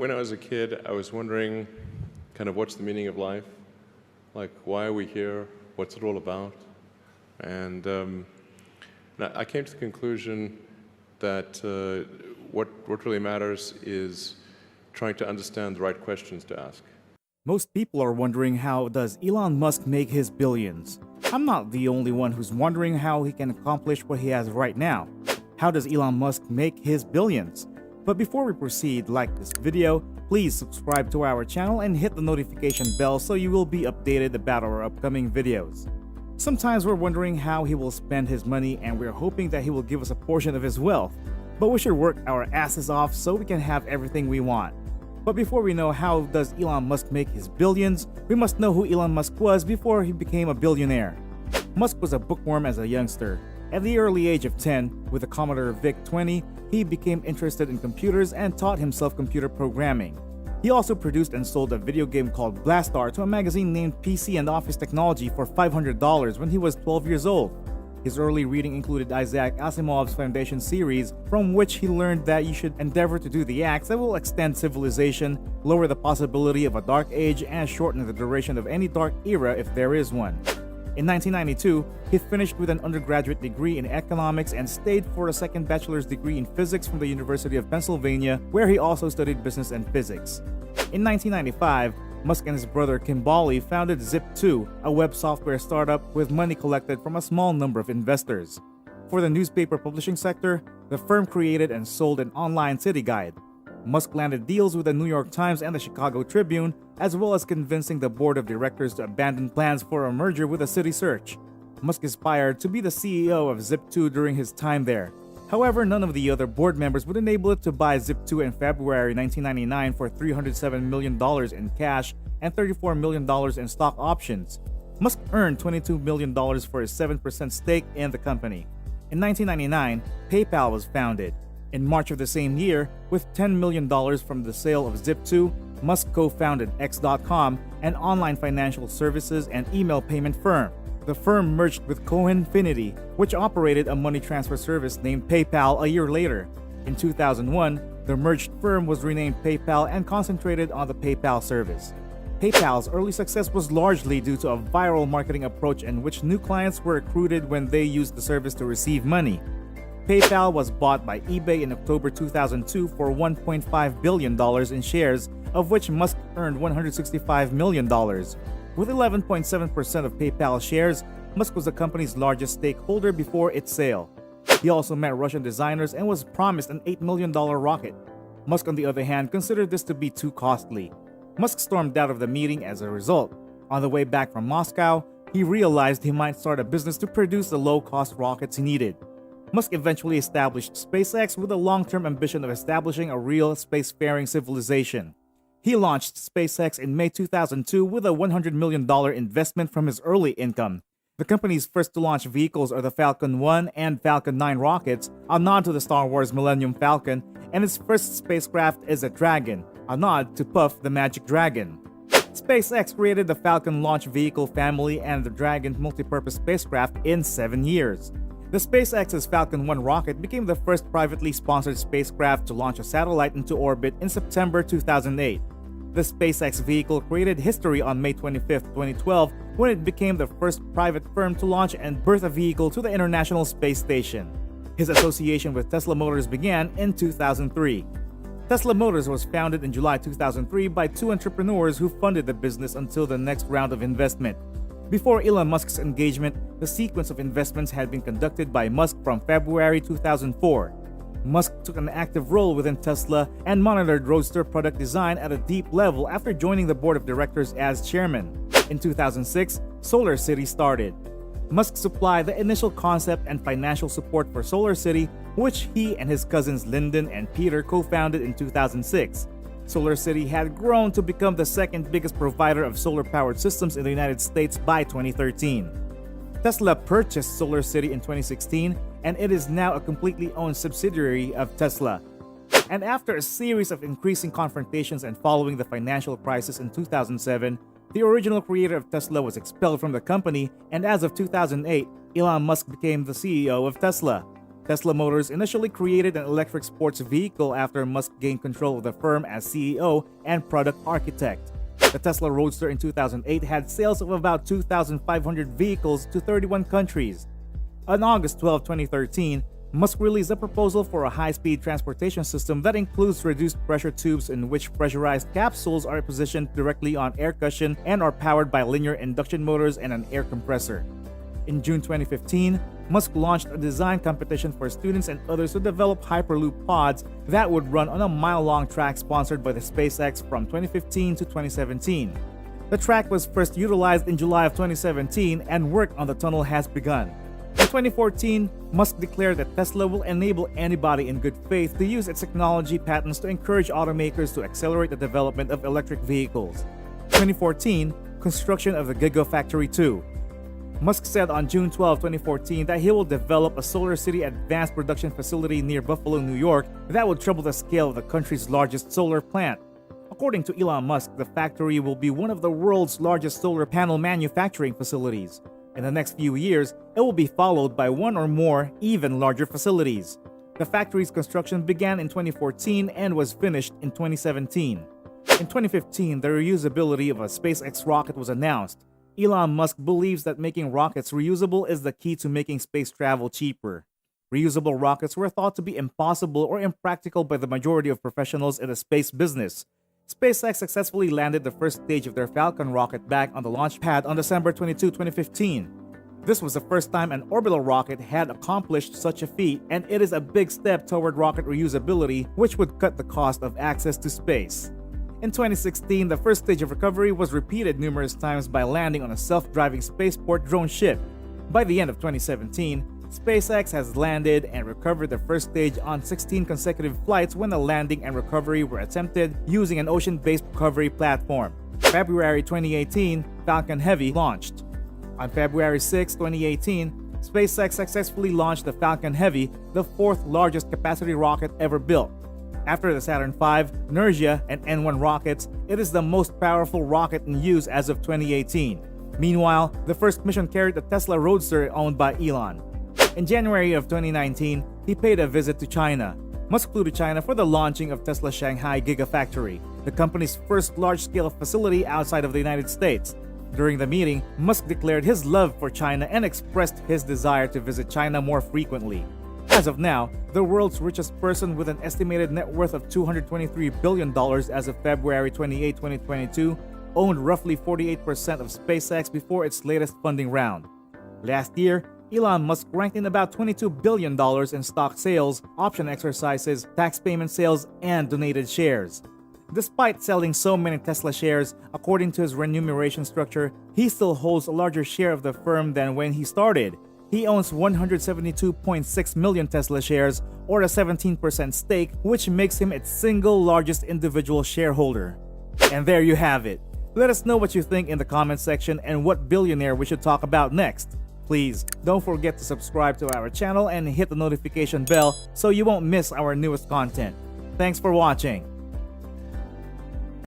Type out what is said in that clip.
When I was a kid, I was wondering kind of what's the meaning of life? Like, why are we here? What's it all about? And I came to the conclusion that what really matters is trying to understand the right questions to ask. Most people are wondering, how does Elon Musk make his billions? I'm not the only one who's wondering how he can accomplish what he has right now. How does Elon Musk make his billions? But before we proceed, like this video, please subscribe to our channel and hit the notification bell so you will be updated about our upcoming videos. Sometimes we're wondering how he will spend his money, and we're hoping that he will give us a portion of his wealth. But we should work our asses off so we can have everything we want. But before we know how does Elon Musk make his billions, we must know who Elon Musk was before he became a billionaire. Musk was a bookworm as a youngster. At the early age of 10, with a Commodore VIC-20, he became interested in computers and taught himself computer programming. He also produced and sold a video game called Blastar to a magazine named PC and Office Technology for $500 when he was 12 years old. His early reading included Isaac Asimov's Foundation series, from which he learned that you should endeavor to do the acts that will extend civilization, lower the possibility of a dark age, and shorten the duration of any dark era if there is one. In 1992, he finished with an undergraduate degree in economics and stayed for a second bachelor's degree in physics from the University of Pennsylvania, where he also studied business and physics. In 1995, Musk and his brother Kimbali founded Zip2, a web software startup with money collected from a small number of investors. For the newspaper publishing sector, the firm created and sold an online city guide. Musk landed deals with the New York Times and the Chicago Tribune, as well as convincing the board of directors to abandon plans for a merger with the City Search. Musk aspired to be the CEO of Zip2 during his time there. However, none of the other board members would enable it to buy Zip2 in February 1999 for $307 million in cash and $34 million in stock options. Musk earned $22 million for his 7% stake in the company. In 1999, PayPal was founded. In March of the same year, with $10 million from the sale of Zip2, Musk co-founded X.com, an online financial services and email payment firm. The firm merged with Coinfinity, which operated a money transfer service named PayPal a year later. In 2001, the merged firm was renamed PayPal and concentrated on the PayPal service. PayPal's early success was largely due to a viral marketing approach in which new clients were recruited when they used the service to receive money. PayPal was bought by eBay in October 2002 for $1.5 billion in shares, of which Musk earned $165 million. With 11.7% of PayPal shares, Musk was the company's largest stakeholder before its sale. He also met Russian designers and was promised an $8 million rocket. Musk, on the other hand, considered this to be too costly. Musk stormed out of the meeting as a result. On the way back from Moscow, he realized he might start a business to produce the low-cost rockets he needed. Musk eventually established SpaceX with a long-term ambition of establishing a real spacefaring civilization. He launched SpaceX in May 2002 with a $100 million investment from his early income. The company's first to launch vehicles are the Falcon 1 and Falcon 9 rockets, a nod to the Star Wars Millennium Falcon, and its first spacecraft is a Dragon, a nod to Puff the Magic Dragon. SpaceX created the Falcon launch vehicle family and the Dragon multipurpose spacecraft in 7 years. The SpaceX's Falcon 1 rocket became the first privately sponsored spacecraft to launch a satellite into orbit in September 2008. The SpaceX vehicle created history on May 25, 2012, when it became the first private firm to launch and berth a vehicle to the International Space Station. His association with Tesla Motors began in 2003. Tesla Motors was founded in July 2003 by two entrepreneurs who funded the business until the next round of investment. Before Elon Musk's engagement, the sequence of investments had been conducted by Musk from February 2004. Musk took an active role within Tesla and monitored Roadster product design at a deep level after joining the board of directors as chairman. In 2006, Solar City started. Musk supplied the initial concept and financial support for Solar City, which he and his cousins Lyndon and Peter co-founded in 2006. Solar City had grown to become the second biggest provider of solar-powered systems in the United States by 2013. Tesla purchased Solar City in 2016, and it is now a completely owned subsidiary of Tesla. And after a series of increasing confrontations and following the financial crisis in 2007, the original creator of Tesla was expelled from the company, and as of 2008, Elon Musk became the CEO of Tesla. Tesla Motors initially created an electric sports vehicle after Musk gained control of the firm as CEO and product architect. The Tesla Roadster in 2008 had sales of about 2,500 vehicles to 31 countries. On August 12, 2013, Musk released a proposal for a high-speed transportation system that includes reduced pressure tubes in which pressurized capsules are positioned directly on air cushion and are powered by linear induction motors and an air compressor. In June 2015, Musk launched a design competition for students and others to develop Hyperloop pods that would run on a mile-long track sponsored by the SpaceX from 2015 to 2017. The track was first utilized in July of 2017 and work on the tunnel has begun. In 2014, Musk declared that Tesla will enable anybody in good faith to use its technology patents to encourage automakers to accelerate the development of electric vehicles. 2014, construction of the Gigafactory 2. Musk said on June 12, 2014 that he will develop a Solar City advanced production facility near Buffalo, New York that will triple the scale of the country's largest solar plant. According to Elon Musk, the factory will be one of the world's largest solar panel manufacturing facilities. In the next few years, it will be followed by one or more even larger facilities. The factory's construction began in 2014 and was finished in 2017. In 2015, the reusability of a SpaceX rocket was announced. Elon Musk believes that making rockets reusable is the key to making space travel cheaper. Reusable rockets were thought to be impossible or impractical by the majority of professionals in the space business. SpaceX successfully landed the first stage of their Falcon rocket back on the launch pad on December 22, 2015. This was the first time an orbital rocket had accomplished such a feat, and it is a big step toward rocket reusability, which would cut the cost of access to space. In 2016, the first stage of recovery was repeated numerous times by landing on a self-driving spaceport drone ship. By the end of 2017, SpaceX has landed and recovered the first stage on 16 consecutive flights when the landing and recovery were attempted using an ocean-based recovery platform. February 2018, Falcon Heavy launched. On February 6, 2018, SpaceX successfully launched the Falcon Heavy, the fourth largest capacity rocket ever built. After the Saturn V, Inertia, and N1 rockets, it is the most powerful rocket in use as of 2018. Meanwhile, the first mission carried the Tesla Roadster owned by Elon. In January of 2019, he paid a visit to China. Musk flew to China for the launching of Tesla's Shanghai Gigafactory, the company's first large-scale facility outside of the United States. During the meeting, Musk declared his love for China and expressed his desire to visit China more frequently. As of now, the world's richest person with an estimated net worth of $223 billion as of February 28, 2022, owned roughly 48% of SpaceX before its latest funding round. Last year, Elon Musk ranked in about $22 billion in stock sales, option exercises, tax payment sales, and donated shares. Despite selling so many Tesla shares, according to his remuneration structure, he still holds a larger share of the firm than when he started. He owns 172.6 million Tesla shares, or a 17% stake, which makes him its single largest individual shareholder. And there you have it. Let us know what you think in the comment section and what billionaire we should talk about next. Please don't forget to subscribe to our channel and hit the notification bell so you won't miss our newest content. Thanks for watching.